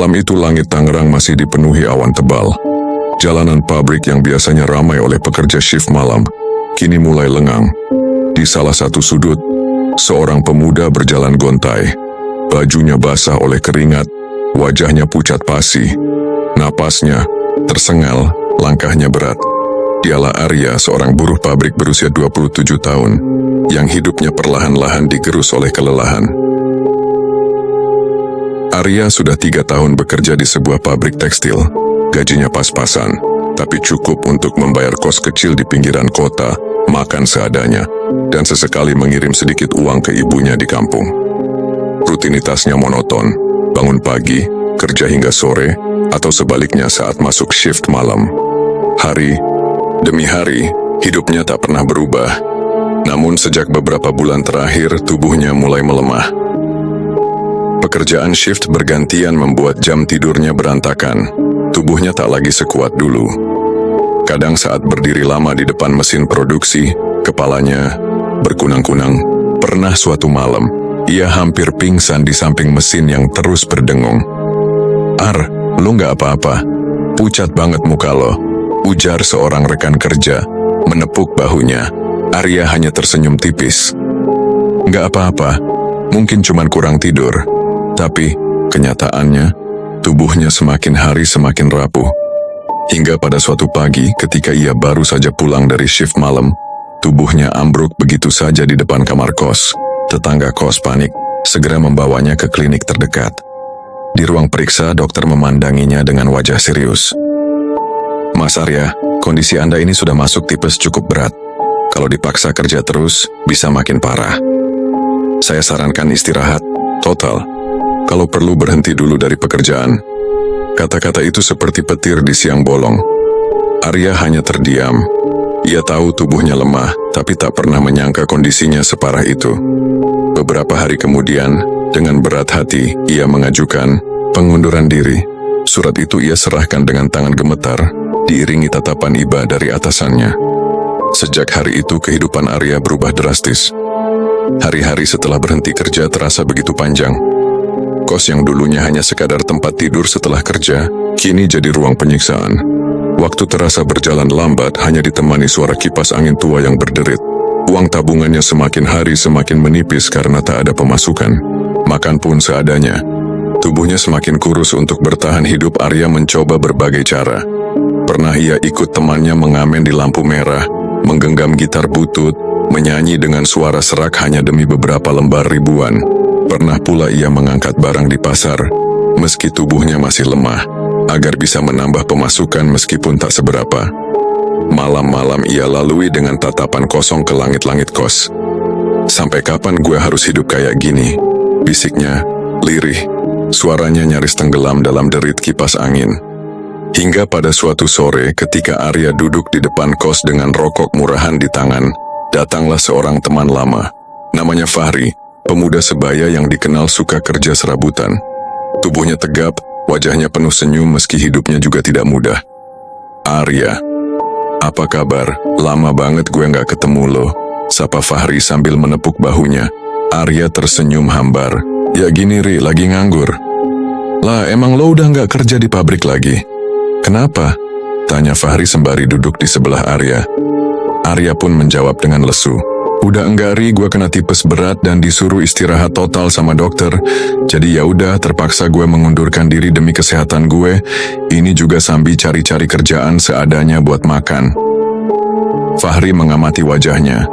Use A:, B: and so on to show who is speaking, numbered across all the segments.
A: Malam itu langit Tangerang masih dipenuhi awan tebal. Jalanan pabrik yang biasanya ramai oleh pekerja shift malam, kini mulai lengang. Di salah satu sudut, seorang pemuda berjalan gontai. Bajunya basah oleh keringat, wajahnya pucat pasi. Napasnya tersengal, langkahnya berat. Dialah Arya, seorang buruh pabrik berusia 27 tahun, yang hidupnya perlahan-lahan digerus oleh kelelahan. Arya sudah 3 tahun bekerja di sebuah pabrik tekstil. Gajinya pas-pasan, tapi cukup untuk membayar kos kecil di pinggiran kota, makan seadanya, dan sesekali mengirim sedikit uang ke ibunya di kampung. Rutinitasnya monoton, bangun pagi, kerja hingga sore, atau sebaliknya saat masuk shift malam. Hari demi hari, hidupnya tak pernah berubah. Namun sejak beberapa bulan terakhir, tubuhnya mulai melemah. Pekerjaan shift bergantian membuat jam tidurnya berantakan. Tubuhnya tak lagi sekuat dulu. Kadang saat berdiri lama di depan mesin produksi, kepalanya berkunang-kunang. Pernah suatu malam, ia hampir pingsan di samping mesin yang terus berdengung. "Ar, lu nggak apa-apa? Pucat banget muka lo," ujar seorang rekan kerja, menepuk bahunya. Arya hanya tersenyum tipis. "Nggak apa-apa, mungkin cuman kurang tidur." Tapi, kenyataannya, tubuhnya semakin hari semakin rapuh. Hingga pada suatu pagi ketika ia baru saja pulang dari shift malam, tubuhnya ambruk begitu saja di depan kamar kos. Tetangga kos panik, segera membawanya ke klinik terdekat. Di ruang periksa, dokter memandanginya dengan wajah serius. "Mas Arya, kondisi Anda ini sudah masuk tipes cukup berat. Kalau dipaksa kerja terus, bisa makin parah. Saya sarankan istirahat total. Kalau perlu berhenti dulu dari pekerjaan." Kata-kata itu seperti petir di siang bolong. Arya hanya terdiam. Ia tahu tubuhnya lemah, tapi tak pernah menyangka kondisinya separah itu. Beberapa hari kemudian, dengan berat hati, ia mengajukan pengunduran diri. Surat itu ia serahkan dengan tangan gemetar, diiringi tatapan iba dari atasannya. Sejak hari itu, kehidupan Arya berubah drastis. Hari-hari setelah berhenti kerja terasa begitu panjang. Kos yang dulunya hanya sekadar tempat tidur setelah kerja, kini jadi ruang penyiksaan. Waktu terasa berjalan lambat, hanya ditemani suara kipas angin tua yang berderit. Uang tabungannya semakin hari semakin menipis karena tak ada pemasukan. Makan pun seadanya. Tubuhnya semakin kurus. Untuk bertahan hidup, Arya mencoba berbagai cara. Pernah ia ikut temannya mengamen di lampu merah, menggenggam gitar butut, menyanyi dengan suara serak hanya demi beberapa lembar ribuan. Pernah pula ia mengangkat barang di pasar, meski tubuhnya masih lemah, agar bisa menambah pemasukan meskipun tak seberapa. Malam-malam ia lalui dengan tatapan kosong ke langit-langit kos. "Sampai kapan gue harus hidup kayak gini?" bisiknya, lirih. Suaranya nyaris tenggelam dalam derit kipas angin. Hingga pada suatu sore ketika Arya duduk di depan kos dengan rokok murahan di tangan, datanglah seorang teman lama. Namanya Fahri, pemuda sebaya yang dikenal suka kerja serabutan. Tubuhnya tegap, wajahnya penuh senyum meski hidupnya juga tidak mudah. "Arya, apa kabar? Lama banget gue nggak ketemu lo," sapa Fahri sambil menepuk bahunya. Arya tersenyum hambar. "Ya gini Ri, lagi nganggur." "Lah, emang lo udah nggak kerja di pabrik lagi?" "Kenapa?" tanya Fahri sembari duduk di sebelah Arya. Arya pun menjawab dengan lesu. "Udah enggak Ri, gue kena tipes berat dan disuruh istirahat total sama dokter. Jadi ya udah, terpaksa gue mengundurkan diri demi kesehatan gue. Ini juga sambil cari-cari kerjaan seadanya buat makan." Fahri mengamati wajahnya.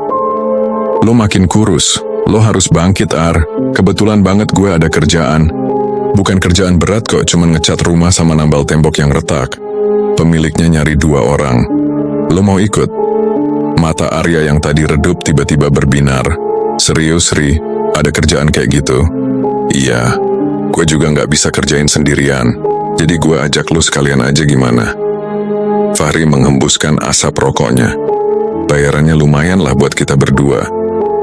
A: "Lo makin kurus. Lo harus bangkit Ar. Kebetulan banget gue ada kerjaan. Bukan kerjaan berat kok, cuman ngecat rumah sama nambal tembok yang retak. Pemiliknya nyari 2 orang. Lo mau ikut?" Mata Arya yang tadi redup tiba-tiba berbinar. "Serius Ri, ada kerjaan kayak gitu?" "Iya, gue juga nggak bisa kerjain sendirian. Jadi gue ajak lu sekalian aja gimana?" Fahri menghembuskan asap rokoknya. "Bayarannya lumayan lah buat kita berdua.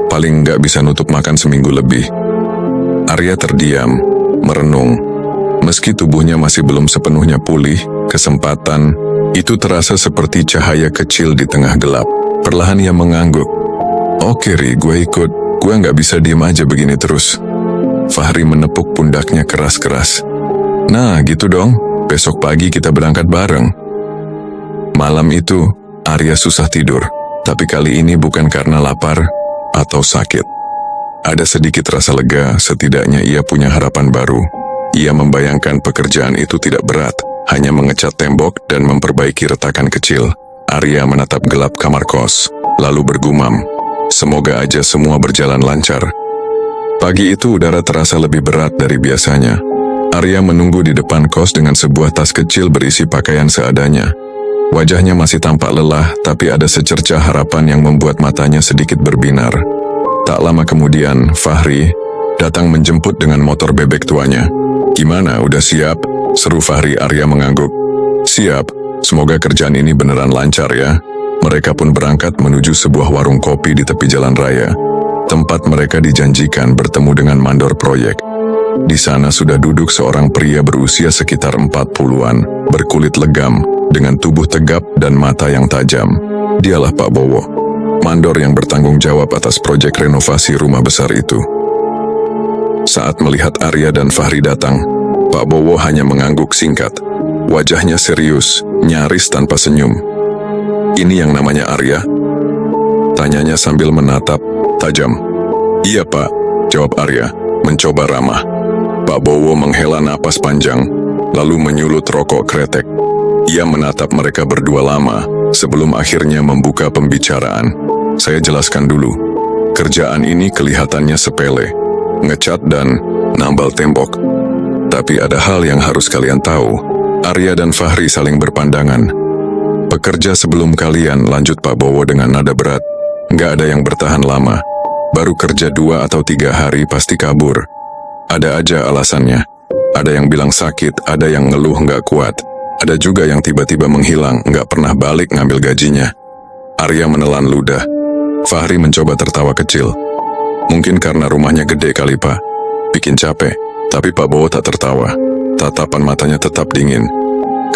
A: Paling nggak bisa nutup makan seminggu lebih." Arya terdiam, merenung. Meski tubuhnya masih belum sepenuhnya pulih, kesempatan itu terasa seperti cahaya kecil di tengah gelap. Perlahan ia mengangguk. "Oke Ri, gue ikut. Gue nggak bisa diem aja begini terus." Fahri menepuk pundaknya keras-keras. Nah, gitu dong. Besok pagi kita berangkat bareng. Malam itu, Arya susah tidur. Tapi kali ini bukan karena lapar atau sakit. Ada sedikit rasa lega, setidaknya ia punya harapan baru. Ia membayangkan pekerjaan itu tidak berat, hanya mengecat tembok dan memperbaiki retakan kecil. Arya menatap gelap kamar kos, lalu bergumam, semoga aja semua berjalan lancar. Pagi itu udara terasa lebih berat dari biasanya. Arya menunggu di depan kos dengan sebuah tas kecil berisi pakaian seadanya. Wajahnya masih tampak lelah, tapi ada secercah harapan yang membuat matanya sedikit berbinar. Tak lama kemudian, Fahri datang menjemput dengan motor bebek tuanya. "Gimana, udah siap?" seru Fahri. Arya mengangguk. "Siap, semoga kerjaan ini beneran lancar ya." Mereka pun berangkat menuju sebuah warung kopi di tepi jalan raya. Tempat mereka dijanjikan bertemu dengan mandor proyek. Di sana sudah duduk seorang pria berusia sekitar 40-an, berkulit legam, dengan tubuh tegap dan mata yang tajam. Dialah Pak Bowo, mandor yang bertanggung jawab atas proyek renovasi rumah besar itu. Saat melihat Arya dan Fahri datang, Pak Bowo hanya mengangguk singkat. Wajahnya serius, nyaris tanpa senyum. "Ini yang namanya Arya?" tanyanya sambil menatap tajam. "Iya Pak," jawab Arya, mencoba ramah. Pak Bowo menghela napas panjang, lalu menyulut rokok kretek. Ia menatap mereka berdua lama, sebelum akhirnya membuka pembicaraan. "Saya jelaskan dulu. Kerjaan ini kelihatannya sepele, ngecat dan nambal tembok. Tapi ada hal yang harus kalian tahu." Arya dan Fahri saling berpandangan. "Pekerja sebelum kalian," lanjut Pak Bowo dengan nada berat, "nggak ada yang bertahan lama. Baru kerja 2 atau 3 hari pasti kabur. Ada aja alasannya. Ada yang bilang sakit, ada yang ngeluh nggak kuat. Ada juga yang tiba-tiba menghilang, nggak pernah balik ngambil gajinya." Arya menelan ludah. Fahri mencoba tertawa kecil. "Mungkin karena rumahnya gede kali Pak, bikin capek." Tapi Pak Bowo tak tertawa. Tatapan matanya tetap dingin.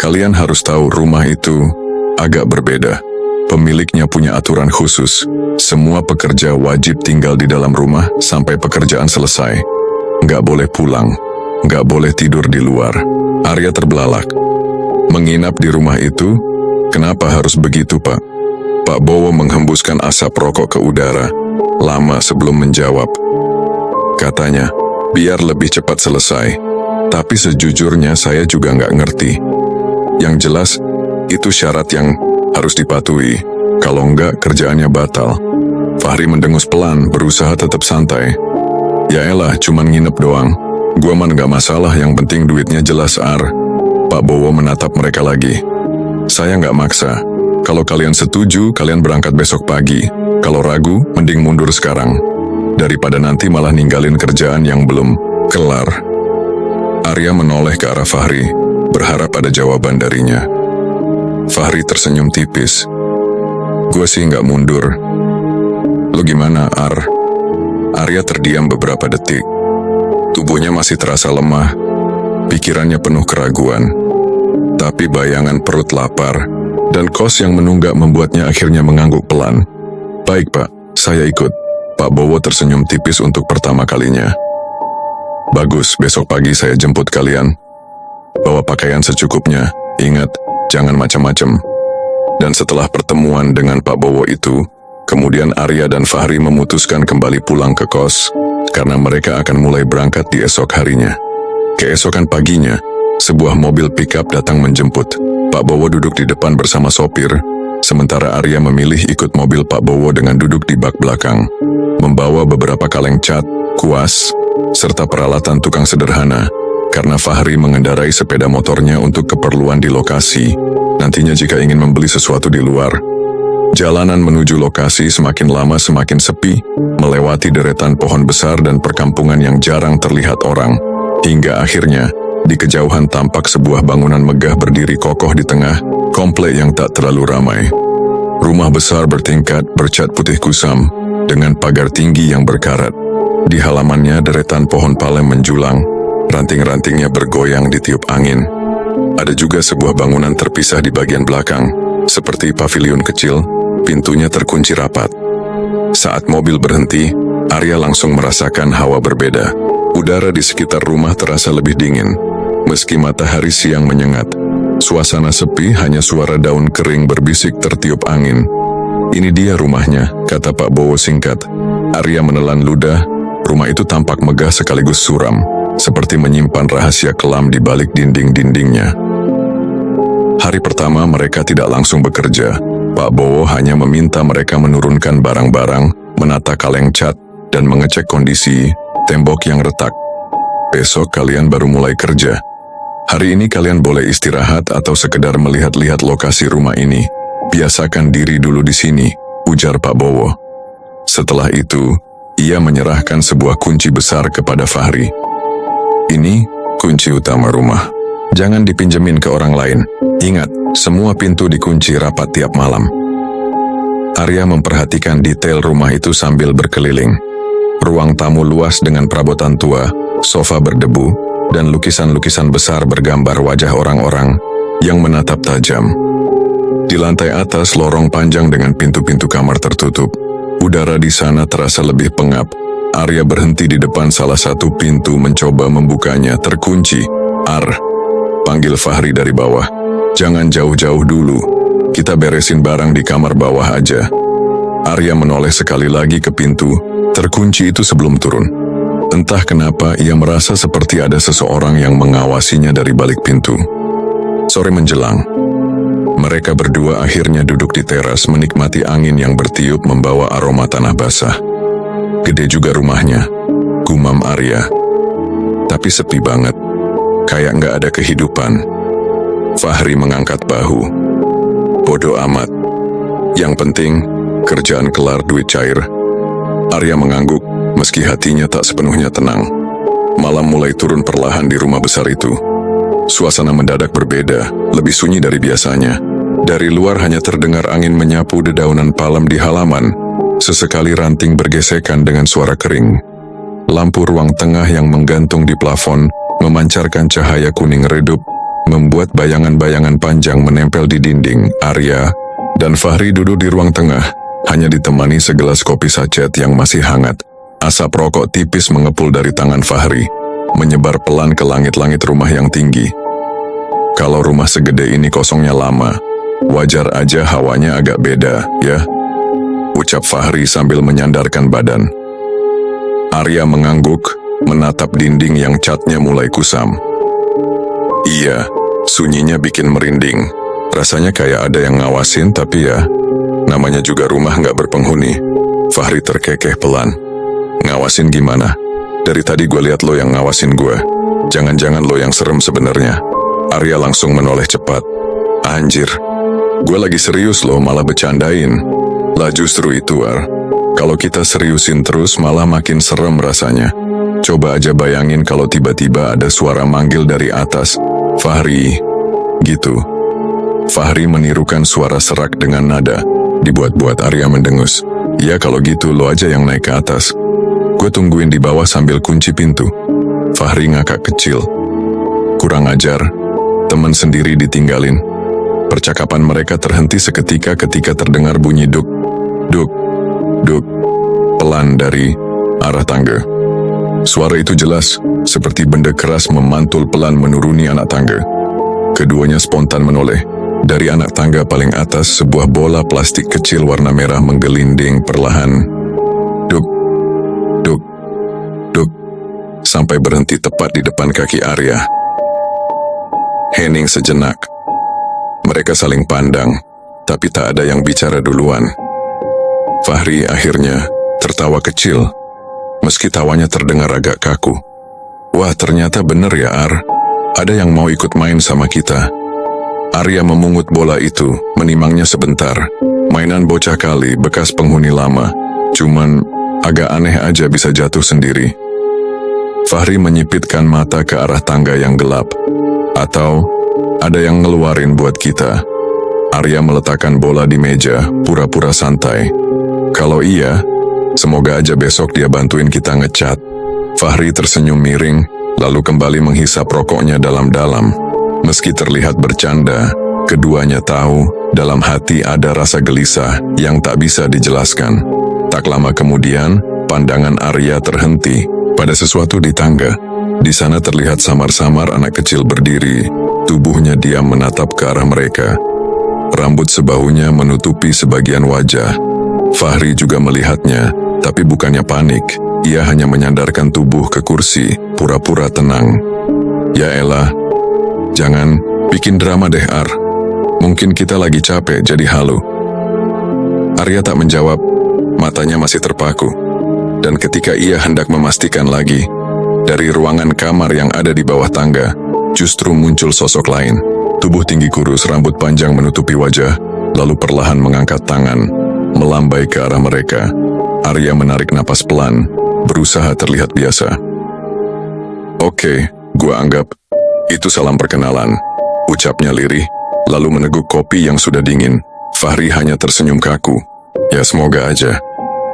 A: "Kalian harus tahu rumah itu agak berbeda. Pemiliknya punya aturan khusus. Semua pekerja wajib tinggal di dalam rumah sampai pekerjaan selesai. Nggak boleh pulang, nggak boleh tidur di luar." Arya terbelalak. "Menginap di rumah itu? Kenapa harus begitu Pak?" Pak Bowo menghembuskan asap rokok ke udara, lama sebelum menjawab. Katanya, "Biar lebih cepat selesai. Tapi sejujurnya saya juga nggak ngerti. Yang jelas, itu syarat yang harus dipatuhi. Kalau nggak, kerjaannya batal." Fahri mendengus pelan, berusaha tetap santai. "Ya elah, cuman nginep doang. Gua mah nggak masalah, yang penting duitnya jelas Ar." Pak Bowo menatap mereka lagi. "Saya nggak maksa. Kalau kalian setuju, kalian berangkat besok pagi. Kalau ragu, mending mundur sekarang. Daripada nanti malah ninggalin kerjaan yang belum kelar." Arya menoleh ke arah Fahri, berharap ada jawaban darinya. Fahri tersenyum tipis. "Gue sih nggak mundur. Lu gimana, Ar?" Arya terdiam beberapa detik. Tubuhnya masih terasa lemah, pikirannya penuh keraguan. Tapi bayangan perut lapar dan kos yang menunggak membuatnya akhirnya mengangguk pelan. "Baik Pak, saya ikut." Pak Bowo tersenyum tipis untuk pertama kalinya. "Bagus, besok pagi saya jemput kalian. Bawa pakaian secukupnya, ingat, jangan macam-macam." Dan setelah pertemuan dengan Pak Bowo itu, kemudian Arya dan Fahri memutuskan kembali pulang ke kos, karena mereka akan mulai berangkat di esok harinya. Keesokan paginya, sebuah mobil pickup datang menjemput. Pak Bowo duduk di depan bersama sopir, sementara Arya memilih ikut mobil Pak Bowo dengan duduk di bak belakang, membawa beberapa kaleng cat, kuas, serta peralatan tukang sederhana, karena Fahri mengendarai sepeda motornya untuk keperluan di lokasi, nantinya jika ingin membeli sesuatu di luar. Jalanan menuju lokasi semakin lama semakin sepi, melewati deretan pohon besar dan perkampungan yang jarang terlihat orang, hingga akhirnya, di kejauhan tampak sebuah bangunan megah berdiri kokoh di tengah komplek yang tak terlalu ramai. Rumah besar bertingkat bercat putih kusam, dengan pagar tinggi yang berkarat. Di halamannya deretan pohon palem menjulang, ranting-rantingnya bergoyang ditiup angin. Ada juga sebuah bangunan terpisah di bagian belakang, seperti paviliun kecil, pintunya terkunci rapat. Saat mobil berhenti, Arya langsung merasakan hawa berbeda. Udara di sekitar rumah terasa lebih dingin. Meski matahari siang menyengat, suasana sepi, hanya suara daun kering berbisik tertiup angin. "Ini dia rumahnya," kata Pak Bowo singkat. Arya menelan ludah. Rumah itu tampak megah sekaligus suram, seperti menyimpan rahasia kelam di balik dinding-dindingnya. Hari pertama mereka tidak langsung bekerja. Pak Bowo hanya meminta mereka menurunkan barang-barang, menata kaleng cat, dan mengecek kondisi tembok yang retak. "Besok kalian baru mulai kerja. Hari ini kalian boleh istirahat atau sekedar melihat-lihat lokasi rumah ini. Biasakan diri dulu di sini," ujar Pak Bowo. Setelah itu, ia menyerahkan sebuah kunci besar kepada Fahri. "Ini kunci utama rumah. Jangan dipinjemin ke orang lain. Ingat, semua pintu dikunci rapat tiap malam." Arya memperhatikan detail rumah itu sambil berkeliling. Ruang tamu luas dengan perabotan tua, sofa berdebu, dan lukisan-lukisan besar bergambar wajah orang-orang yang menatap tajam. Di lantai atas, lorong panjang dengan pintu-pintu kamar tertutup. Udara di sana terasa lebih pengap. Arya berhenti di depan salah satu pintu mencoba membukanya. Terkunci. Panggil Fahri dari bawah. "Jangan jauh-jauh dulu. Kita beresin barang di kamar bawah aja." Arya menoleh sekali lagi ke pintu. Terkunci itu sebelum turun. Entah kenapa ia merasa seperti ada seseorang yang mengawasinya dari balik pintu. Sore menjelang, mereka berdua akhirnya duduk di teras menikmati angin yang bertiup membawa aroma tanah basah. "Gede juga rumahnya," gumam Arya. "Tapi sepi banget, kayak nggak ada kehidupan." Fahri mengangkat bahu. "Bodoh amat. Yang penting, kerjaan kelar, duit cair." Arya mengangguk, meski hatinya tak sepenuhnya tenang. Malam mulai turun perlahan di rumah besar itu. Suasana mendadak berbeda, lebih sunyi dari biasanya. Dari luar hanya terdengar angin menyapu dedaunan palem di halaman. Sesekali ranting bergesekan dengan suara kering. Lampu ruang tengah yang menggantung di plafon memancarkan cahaya kuning redup, membuat bayangan-bayangan panjang menempel di dinding. Arya dan Fahri duduk di ruang tengah, hanya ditemani segelas kopi sachet yang masih hangat. Asap rokok tipis mengepul dari tangan Fahri, menyebar pelan ke langit-langit rumah yang tinggi. "Kalau rumah segede ini kosongnya lama, wajar aja hawanya agak beda, ya?" ucap Fahri sambil menyandarkan badan. Arya mengangguk, menatap dinding yang catnya mulai kusam. "Iya, sunyinya bikin merinding. Rasanya kayak ada yang ngawasin, tapi ya, namanya juga rumah nggak berpenghuni." Fahri terkekeh pelan. "Ngawasin gimana? Dari tadi gue lihat lo yang ngawasin gue. Jangan-jangan lo yang serem sebenarnya." Arya langsung menoleh cepat. "Anjir, gue lagi serius lo malah bercandain." "Lah justru itu, Kalau kita seriusin terus malah makin serem rasanya. Coba aja bayangin kalau tiba-tiba ada suara manggil dari atas. 'Fahri,' gitu." Fahri menirukan suara serak dengan nada. Dibuat-buat Arya mendengus. "Ya kalau gitu lo aja yang naik ke atas. Gue tungguin di bawah sambil kunci pintu." Fahri ngakak kecil. Kurang ajar, teman sendiri ditinggalin. Percakapan mereka terhenti seketika ketika terdengar bunyi duk, duk, duk, pelan dari arah tangga. Suara itu jelas, seperti benda keras memantul pelan menuruni anak tangga. Keduanya spontan menoleh. Dari anak tangga paling atas, sebuah bola plastik kecil warna merah menggelinding perlahan. Duk, duk, duk, sampai berhenti tepat di depan kaki Arya. Hening sejenak. Mereka saling pandang, tapi tak ada yang bicara duluan. Fahri akhirnya tertawa kecil, meski tawanya terdengar agak kaku. "Wah, ternyata bener ya, ada yang mau ikut main sama kita." Arya memungut bola itu, menimangnya sebentar. Mainan bocah kali, bekas penghuni lama. Cuman agak aneh aja bisa jatuh sendiri. Fahri menyipitkan mata ke arah tangga yang gelap. "Atau ada yang ngeluarin buat kita?" Arya meletakkan bola di meja, pura-pura santai. "Kalau iya, semoga aja besok dia bantuin kita ngecat." Fahri tersenyum miring, lalu kembali menghisap rokoknya dalam-dalam. Meski terlihat bercanda, keduanya tahu dalam hati ada rasa gelisah yang tak bisa dijelaskan. Tak lama kemudian, pandangan Arya terhenti pada sesuatu di tangga. Di sana terlihat samar-samar anak kecil berdiri, tubuhnya diam menatap ke arah mereka. Rambut sebahunya menutupi sebagian wajah. Fahri juga melihatnya, tapi bukannya panik. Ia hanya menyandarkan tubuh ke kursi, pura-pura tenang. Ya elah, jangan bikin drama deh Ar. Mungkin kita lagi capek jadi halu. Arya tak menjawab, matanya masih terpaku. Dan ketika ia hendak memastikan lagi, dari ruangan kamar yang ada di bawah tangga, justru muncul sosok lain. Tubuh tinggi kurus, rambut panjang menutupi wajah, lalu perlahan mengangkat tangan, melambai ke arah mereka. Arya menarik napas pelan, berusaha terlihat biasa. Oke, gua anggap itu salam perkenalan, ucapnya lirih, lalu meneguk kopi yang sudah dingin. Fahri hanya tersenyum kaku. Ya semoga aja.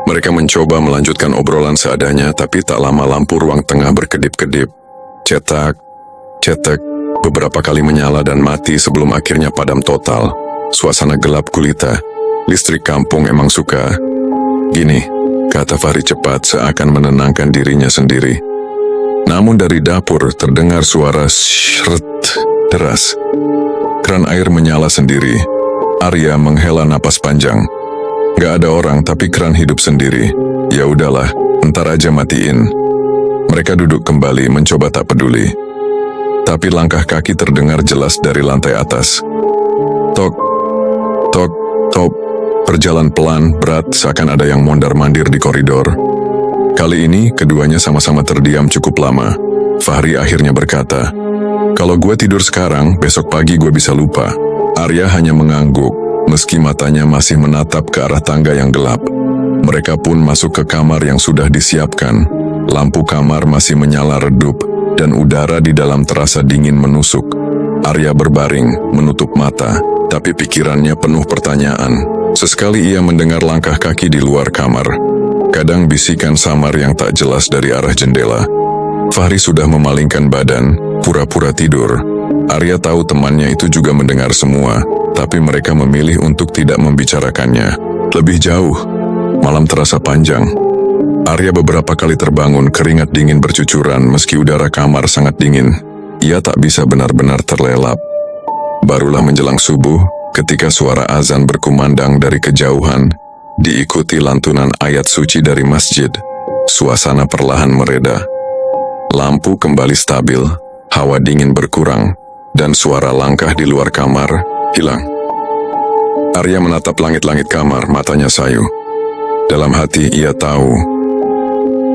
A: Mereka mencoba melanjutkan obrolan seadanya, tapi tak lama lampu ruang tengah berkedip-kedip. Cetak, cetek, beberapa kali menyala dan mati sebelum akhirnya padam total. Suasana gelap gulita. Listrik kampung emang suka gini, kata Fahri cepat seakan menenangkan dirinya sendiri. Namun dari dapur terdengar suara syret deras. Keran air menyala sendiri. Arya menghela napas panjang. Gak ada orang tapi keran hidup sendiri. Ya udahlah, entar aja matiin. Mereka duduk kembali mencoba tak peduli. Tapi langkah kaki terdengar jelas dari lantai atas. Tok, tok, tok. Berjalan pelan, berat, seakan ada yang mondar-mandir di koridor. Kali ini, keduanya sama-sama terdiam cukup lama. Fahri akhirnya berkata, "Kalau gue tidur sekarang, besok pagi gue bisa lupa." Arya hanya mengangguk, meski matanya masih menatap ke arah tangga yang gelap. Mereka pun masuk ke kamar yang sudah disiapkan. Lampu kamar masih menyala redup, dan udara di dalam terasa dingin menusuk. Arya berbaring, menutup mata, tapi pikirannya penuh pertanyaan. Sesekali ia mendengar langkah kaki di luar kamar. Kadang bisikan samar yang tak jelas dari arah jendela. Fahri sudah memalingkan badan, pura-pura tidur. Arya tahu temannya itu juga mendengar semua, tapi mereka memilih untuk tidak membicarakannya. Lebih jauh, malam terasa panjang. Arya beberapa kali terbangun, keringat dingin bercucuran meski udara kamar sangat dingin. Ia tak bisa benar-benar terlelap. Barulah menjelang subuh, ketika suara azan berkumandang dari kejauhan, diikuti lantunan ayat suci dari masjid, suasana perlahan mereda. Lampu kembali stabil, hawa dingin berkurang, dan suara langkah di luar kamar hilang. Arya menatap langit-langit kamar, matanya sayu. Dalam hati ia tahu,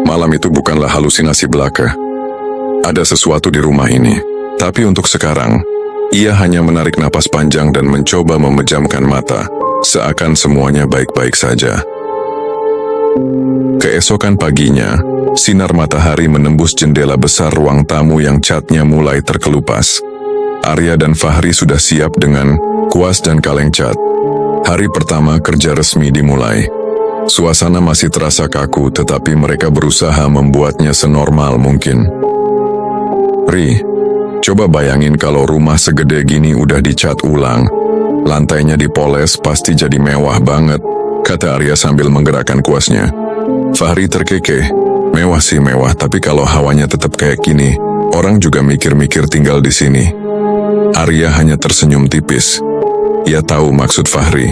A: malam itu bukanlah halusinasi belaka. Ada sesuatu di rumah ini, tapi untuk sekarang, ia hanya menarik napas panjang dan mencoba memejamkan mata, seakan semuanya baik-baik saja. Keesokan paginya, sinar matahari menembus jendela besar ruang tamu yang catnya mulai terkelupas. Arya dan Fahri sudah siap dengan kuas dan kaleng cat. Hari pertama kerja resmi dimulai. Suasana masih terasa kaku, tetapi mereka berusaha membuatnya senormal mungkin. Ri, coba bayangin kalau rumah segede gini udah dicat ulang. Lantainya dipoles pasti jadi mewah banget, kata Arya sambil menggerakkan kuasnya. Fahri terkekeh, mewah sih mewah, tapi kalau hawanya tetap kayak gini, orang juga mikir-mikir tinggal di sini. Arya hanya tersenyum tipis. Ia tahu maksud Fahri.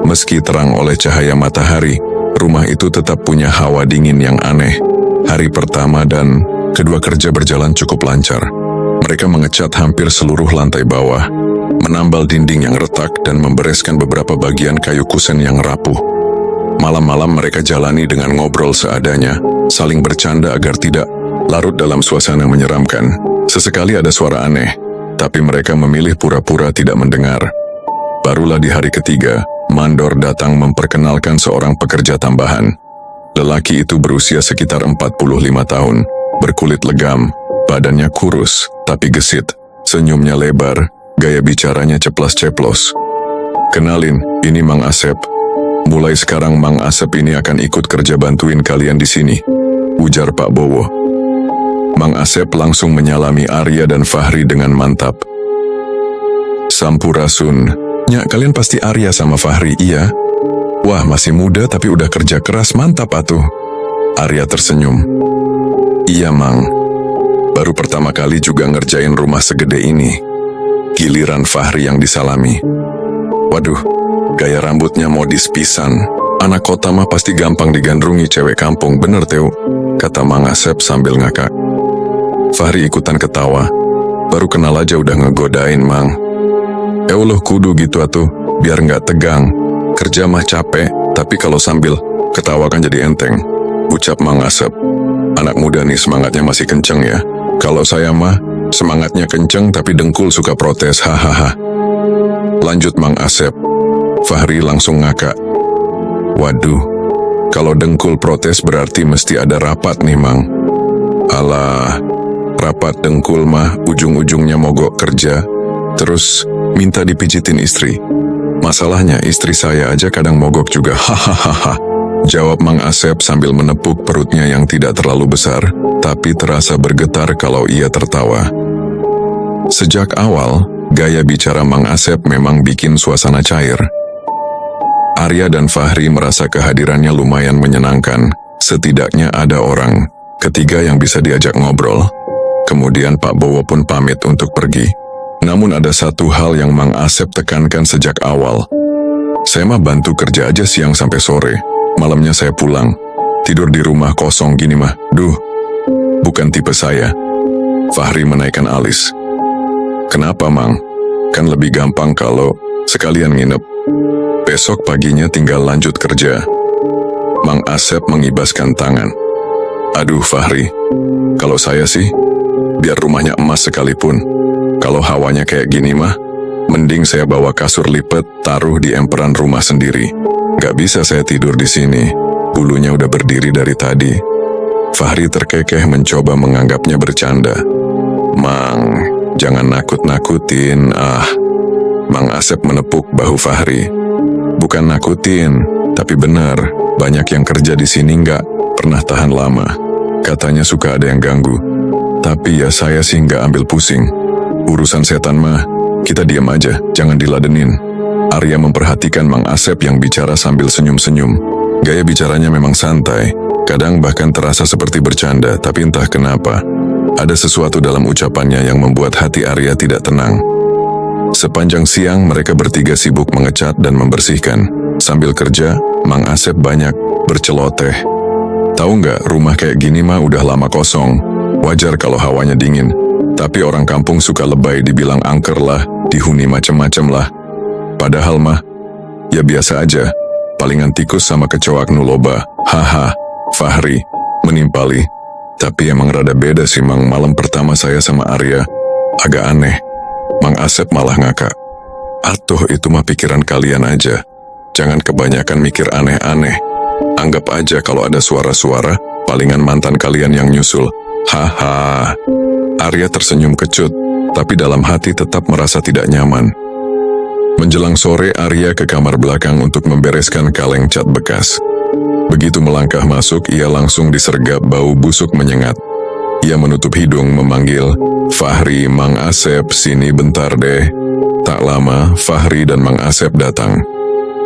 A: Meski terang oleh cahaya matahari, rumah itu tetap punya hawa dingin yang aneh. Hari pertama dan kedua kerja berjalan cukup lancar. Mereka mengecat hampir seluruh lantai bawah, menambal dinding yang retak dan membereskan beberapa bagian kayu kusen yang rapuh. Malam-malam mereka jalani dengan ngobrol seadanya, saling bercanda agar tidak larut dalam suasana menyeramkan. Sesekali ada suara aneh, tapi mereka memilih pura-pura tidak mendengar. Barulah di hari ketiga, mandor datang memperkenalkan seorang pekerja tambahan. Lelaki itu berusia sekitar 45 tahun, berkulit legam, badannya kurus, tapi gesit, senyumnya lebar, gaya bicaranya ceplas-ceplos. Kenalin, ini Mang Asep. Mulai sekarang Mang Asep ini akan ikut kerja bantuin kalian di sini, ujar Pak Bowo. Mang Asep langsung menyalami Arya dan Fahri dengan mantap. Sampurasun. Nyak, kalian pasti Arya sama Fahri, iya? Wah, masih muda tapi udah kerja keras, mantap atuh. Arya tersenyum. Iya, Mang. baru pertama kali juga ngerjain rumah segede ini. Giliran Fahri yang disalami. Waduh, gaya rambutnya modis pisan. Anak kota mah pasti gampang digandrungi cewek kampung, bener Teo, kata Mang Asep sambil ngakak. Fahri ikutan ketawa. Baru kenal aja udah ngegodain, Mang. Loh kudu gitu atuh, biar nggak tegang. Kerja mah capek, tapi kalau sambil ketawa kan jadi enteng, ucap Mang Asep. Anak muda nih semangatnya masih kenceng ya. Kalau saya mah semangatnya kenceng tapi dengkul suka protes, hahaha. Lanjut Mang Asep. Fahri langsung ngakak. Waduh, kalau dengkul protes berarti mesti ada rapat nih, Mang. Alah, rapat dengkul mah ujung-ujungnya mogok kerja, terus minta dipijitin istri. Masalahnya istri saya aja kadang mogok juga, hahaha. Jawab Mang Asep sambil menepuk perutnya yang tidak terlalu besar, tapi terasa bergetar kalau ia tertawa. Sejak awal, gaya bicara Mang Asep memang bikin suasana cair. Arya dan Fahri merasa kehadirannya lumayan menyenangkan. Setidaknya ada orang ketiga yang bisa diajak ngobrol. Kemudian Pak Bowo pun pamit untuk pergi. Namun ada satu hal yang Mang Asep tekankan sejak awal. Saya mah bantu kerja aja siang sampai sore. Malamnya saya pulang. Tidur di rumah kosong gini mah. Duh, bukan tipe saya. Fahri menaikkan alis. Kenapa, Mang? Kan lebih gampang kalau sekalian nginep. Besok paginya tinggal lanjut kerja. Mang Asep mengibaskan tangan. Aduh Fahri, kalau saya sih, biar rumahnya emas sekalipun. Kalau hawanya kayak gini mah, mending saya bawa kasur lipat taruh di emperan rumah sendiri. Gak bisa saya tidur di sini, bulunya udah berdiri dari tadi. Fahri terkekeh mencoba menganggapnya bercanda. Mang, jangan nakut-nakutin, Mang Asep menepuk bahu Fahri. Bukan nakutin, tapi benar, banyak yang kerja di sini nggak pernah tahan lama. Katanya suka ada yang ganggu. Tapi ya saya sih nggak ambil pusing. Urusan setan mah, kita diam aja, jangan diladenin. Arya memperhatikan Mang Asep yang bicara sambil senyum-senyum. Gaya bicaranya memang santai, kadang bahkan terasa seperti bercanda, tapi entah kenapa, ada sesuatu dalam ucapannya yang membuat hati Arya tidak tenang. Sepanjang siang mereka bertiga sibuk mengecat dan membersihkan. Sambil kerja, Mang Asep banyak berceloteh. Tahu nggak, rumah kayak gini mah udah lama kosong. Wajar kalau hawanya dingin. Tapi orang kampung suka lebay dibilang angker lah, dihuni macem-macem lah. Padahal mah, ya biasa aja. Palingan tikus sama kecoak nuloba. Haha, Fahri menimpali. Tapi emang rada beda sih, Mang. Malam pertama saya sama Arya agak aneh. Mang Asep malah ngakak. Atuh itu mah pikiran kalian aja. Jangan kebanyakan mikir aneh-aneh. Anggap aja kalau ada suara-suara, palingan mantan kalian yang nyusul. Haha. Arya tersenyum kecut, tapi dalam hati tetap merasa tidak nyaman. Menjelang sore, Arya ke kamar belakang untuk membereskan kaleng cat bekas. Begitu melangkah masuk, ia langsung disergap bau busuk menyengat. Ia menutup hidung memanggil, Fahri, Mang Asep, sini bentar deh. Tak lama, Fahri dan Mang Asep datang.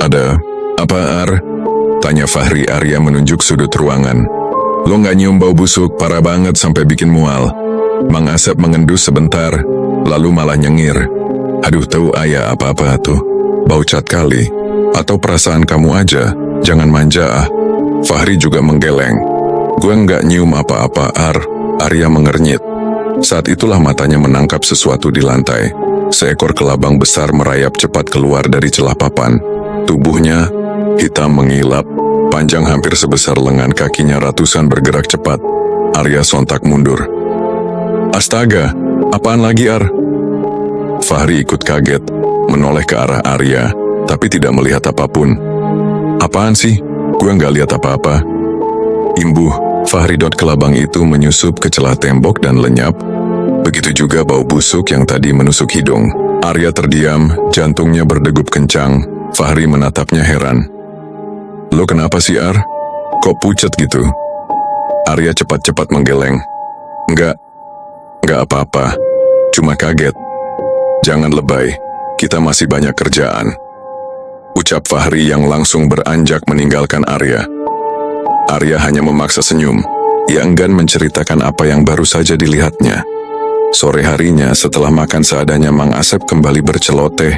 A: Ada apa, Ar? Tanya Fahri. Arya menunjuk sudut ruangan. Lo nggak nyium bau busuk, parah banget sampai bikin mual. Mang Asep mengendus sebentar, lalu malah nyengir. Aduh, tahu ayah apa-apa tuh. Bau cat kali. Atau perasaan kamu aja, jangan manja ah. Fahri juga menggeleng. Gue nggak nyium apa-apa, Ar. Arya mengernyit. Saat itulah matanya menangkap sesuatu di lantai. Seekor kelabang besar merayap cepat keluar dari celah papan. Tubuhnya hitam mengilap, panjang hampir sebesar lengan, kakinya ratusan bergerak cepat. Arya sontak mundur. Astaga, apaan lagi, Ar? Fahri ikut kaget, menoleh ke arah Arya, tapi tidak melihat apapun. Apaan sih? Gue nggak lihat apa-apa. Imbuh. Fahri. Kelabang itu menyusup ke celah tembok dan lenyap. Begitu juga bau busuk yang tadi menusuk hidung. Arya terdiam, jantungnya berdegup kencang. Fahri menatapnya heran. Lo kenapa sih, Ar? Kok pucat gitu? Arya cepat-cepat menggeleng. Enggak apa-apa. Cuma kaget. Jangan lebay, kita masih banyak kerjaan. Ucap Fahri yang langsung beranjak meninggalkan Arya. Arya hanya memaksa senyum. Ia enggan menceritakan apa yang baru saja dilihatnya. Sore harinya setelah makan seadanya, Mang Asep kembali berceloteh.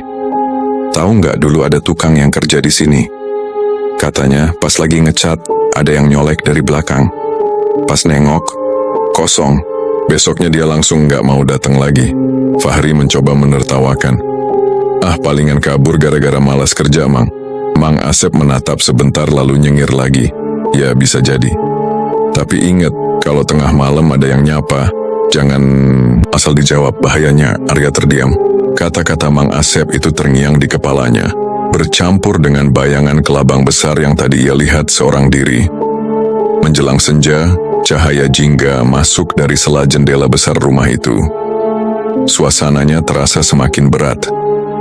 A: Tahu nggak dulu ada tukang yang kerja di sini? Katanya pas lagi ngecat, ada yang nyolek dari belakang. Pas nengok, kosong. Besoknya dia langsung nggak mau datang lagi. Fahri mencoba menertawakan. Ah, palingan kabur gara-gara malas kerja, Mang. Mang Asep menatap sebentar lalu nyengir lagi. Ya bisa jadi. Tapi ingat, kalau tengah malam ada yang nyapa, jangan asal dijawab, bahayanya. Arya terdiam. Kata-kata Mang Asep itu terngiang di kepalanya, bercampur dengan bayangan kelabang besar yang tadi ia lihat seorang diri. Menjelang senja, cahaya jingga masuk dari sela jendela besar rumah itu. Suasananya terasa semakin berat.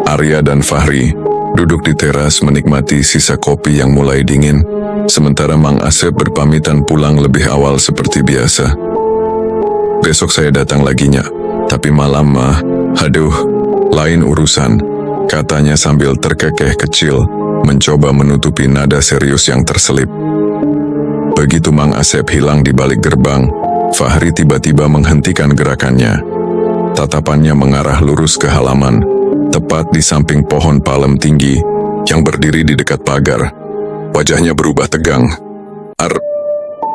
A: Arya dan Fahri duduk di teras menikmati sisa kopi yang mulai dingin, sementara Mang Asep berpamitan pulang lebih awal seperti biasa. Besok saya datang laginya, tapi malam mah, aduh, lain urusan, katanya sambil terkekeh kecil, mencoba menutupi nada serius yang terselip. Begitu Mang Asep hilang di balik gerbang, Fahri tiba-tiba menghentikan gerakannya. Tatapannya mengarah lurus ke halaman, tepat di samping pohon palem tinggi yang berdiri di dekat pagar. Wajahnya berubah tegang.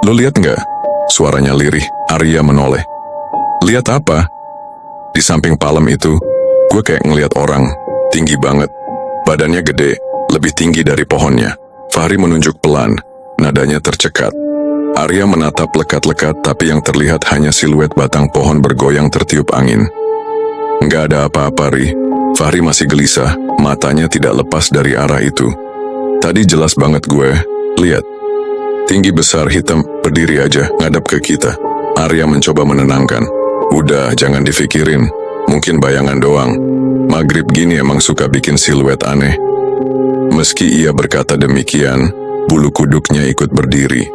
A: Lo lihat nggak? Suaranya lirih. Arya menoleh. Lihat apa? Di samping palem itu, gue kayak ngeliat orang, tinggi banget. Badannya gede, lebih tinggi dari pohonnya. Fahri menunjuk pelan, nadanya tercekat. Arya menatap lekat-lekat, tapi yang terlihat hanya siluet batang pohon bergoyang tertiup angin. Nggak ada apa-apa, Ri. Fahri masih gelisah, matanya tidak lepas dari arah itu. Tadi jelas banget gue, lihat. Tinggi besar hitam, berdiri aja, ngadap ke kita. Arya mencoba menenangkan. Udah, jangan difikirin. Mungkin bayangan doang. Maghrib gini emang suka bikin siluet aneh. Meski ia berkata demikian, bulu kuduknya ikut berdiri.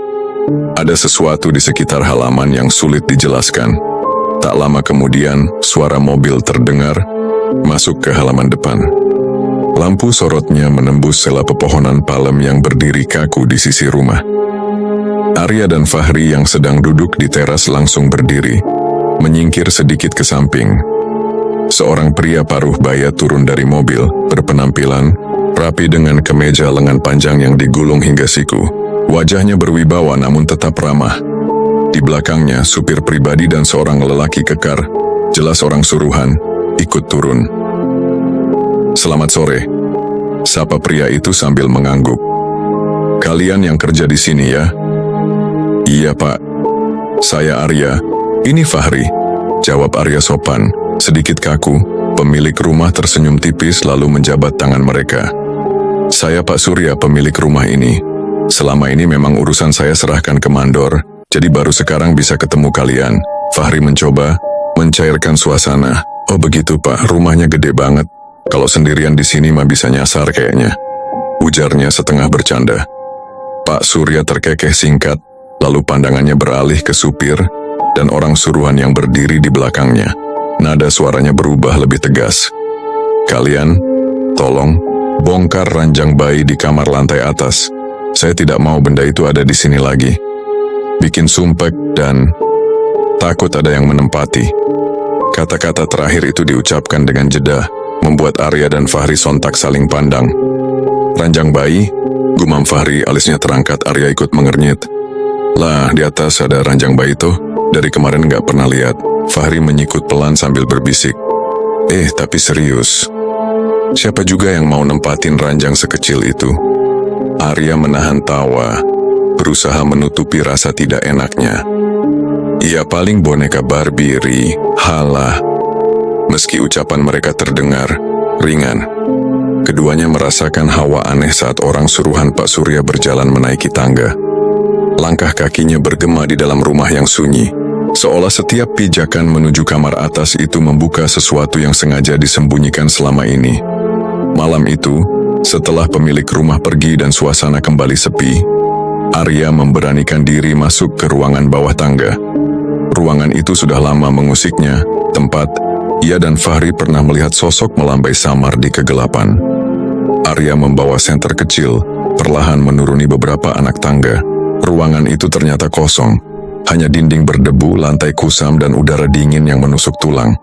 A: Ada sesuatu di sekitar halaman yang sulit dijelaskan. Tak lama kemudian, suara mobil terdengar masuk ke halaman depan. Lampu sorotnya menembus sela pepohonan palem yang berdiri kaku di sisi rumah. Arya dan Fahri yang sedang duduk di teras langsung berdiri, menyingkir sedikit ke samping. Seorang pria paruh baya turun dari mobil, berpenampilan rapi dengan kemeja lengan panjang yang digulung hingga siku. Wajahnya berwibawa namun tetap ramah. Di belakangnya, supir pribadi dan seorang lelaki kekar, jelas orang suruhan, ikut turun. Selamat sore, sapa pria itu sambil mengangguk. Kalian yang kerja di sini ya? Iya pak, saya Arya, ini Fahri, jawab Arya sopan, sedikit kaku. Pemilik rumah tersenyum tipis lalu menjabat tangan mereka. Saya Pak Surya, pemilik rumah ini. Selama ini memang urusan saya serahkan ke mandor, jadi baru sekarang bisa ketemu kalian. Fahri mencoba mencairkan suasana. Oh begitu pak, rumahnya gede banget. Kalau sendirian di sini mah bisa nyasar kayaknya. Ujarnya setengah bercanda. Pak Surya terkekeh singkat, lalu pandangannya beralih ke supir dan orang suruhan yang berdiri di belakangnya. Nada suaranya berubah lebih tegas. Kalian, tolong, bongkar ranjang bayi di kamar lantai atas. Saya tidak mau benda itu ada di sini lagi. Bikin sumpek dan takut ada yang menempati. Kata-kata terakhir itu diucapkan dengan jeda, membuat Arya dan Fahri sontak saling pandang. Ranjang bayi, gumam Fahri, alisnya terangkat. Arya ikut mengernyit. Lah, di atas ada ranjang bayi tuh. Dari kemarin nggak pernah lihat. Fahri menyikut pelan sambil berbisik. Tapi serius. Siapa juga yang mau nempatin ranjang sekecil itu? Arya menahan tawa, berusaha menutupi rasa tidak enaknya. Ia paling boneka Barbie, Ri. Halah. Meski ucapan mereka terdengar ringan, keduanya merasakan hawa aneh saat orang suruhan Pak Surya berjalan menaiki tangga. Langkah kakinya bergema di dalam rumah yang sunyi, seolah setiap pijakan menuju kamar atas itu membuka sesuatu yang sengaja disembunyikan selama ini. Malam itu, setelah pemilik rumah pergi dan suasana kembali sepi, Arya memberanikan diri masuk ke ruangan bawah tangga. Ruangan itu sudah lama mengusiknya, tempat ia dan Fahri pernah melihat sosok melambai samar di kegelapan. Arya membawa senter kecil, perlahan menuruni beberapa anak tangga. Ruangan itu ternyata kosong, Hanya dinding berdebu, lantai kusam, dan udara dingin yang menusuk tulang.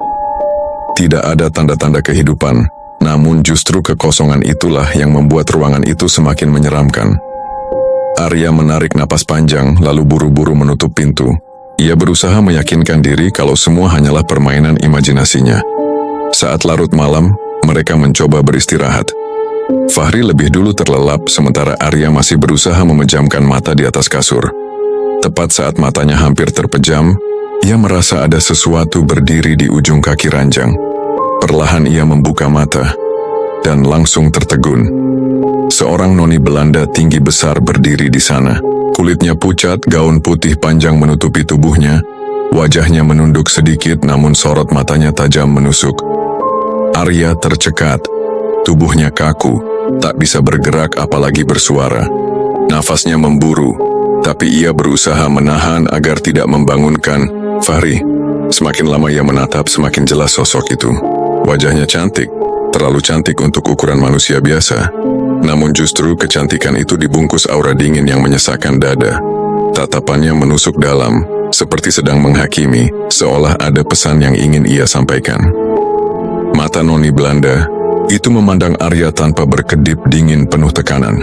A: Tidak ada tanda-tanda kehidupan, namun justru kekosongan itulah yang membuat ruangan itu semakin menyeramkan. Arya menarik napas panjang, lalu buru-buru menutup pintu. Ia berusaha meyakinkan diri kalau semua hanyalah permainan imajinasinya. Saat larut malam, mereka mencoba beristirahat. Fahri lebih dulu terlelap, sementara Arya masih berusaha memejamkan mata di atas kasur. Tepat saat matanya hampir terpejam, ia merasa ada sesuatu berdiri di ujung kaki ranjang. Perlahan ia membuka mata, dan langsung tertegun. Seorang noni Belanda tinggi besar berdiri di sana. Kulitnya pucat, gaun putih panjang menutupi tubuhnya. Wajahnya menunduk sedikit, namun sorot matanya tajam menusuk. Arya tercekat. Tubuhnya kaku, tak bisa bergerak apalagi bersuara. Nafasnya memburu, tapi ia berusaha menahan agar tidak membangunkan Fahri. Semakin lama ia menatap, semakin jelas sosok itu. Wajahnya cantik, terlalu cantik untuk ukuran manusia biasa. Namun justru kecantikan itu dibungkus aura dingin yang menyesakkan dada. Tatapannya menusuk dalam, seperti sedang menghakimi, seolah ada pesan yang ingin ia sampaikan. Mata noni Belanda itu memandang Arya tanpa berkedip, dingin penuh tekanan.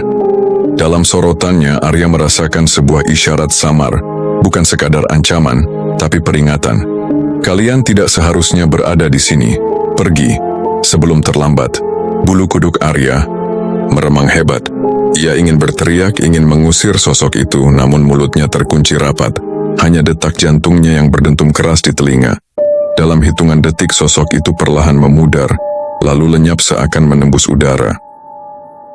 A: Dalam sorotannya, Arya merasakan sebuah isyarat samar, bukan sekadar ancaman, tapi peringatan. Kalian tidak seharusnya berada di sini. Pergi, sebelum terlambat. Bulu kuduk Arya meremang hebat. Ia ingin berteriak, ingin mengusir sosok itu, namun mulutnya terkunci rapat. Hanya detak jantungnya yang berdentum keras di telinga. Dalam hitungan detik, sosok itu perlahan memudar, lalu lenyap seakan menembus udara.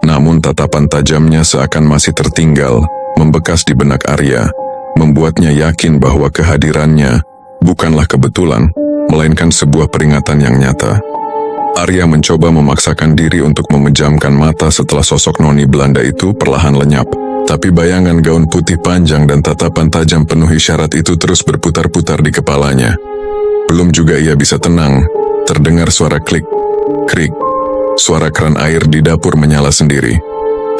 A: Namun tatapan tajamnya seakan masih tertinggal, membekas di benak Arya, membuatnya yakin bahwa kehadirannya bukanlah kebetulan, melainkan sebuah peringatan yang nyata. Arya mencoba memaksakan diri untuk memejamkan mata setelah sosok noni Belanda itu perlahan lenyap. Tapi bayangan gaun putih panjang dan tatapan tajam penuh isyarat itu terus berputar-putar di kepalanya. Belum juga ia bisa tenang, terdengar suara klik, krik. Suara keran air di dapur menyala sendiri.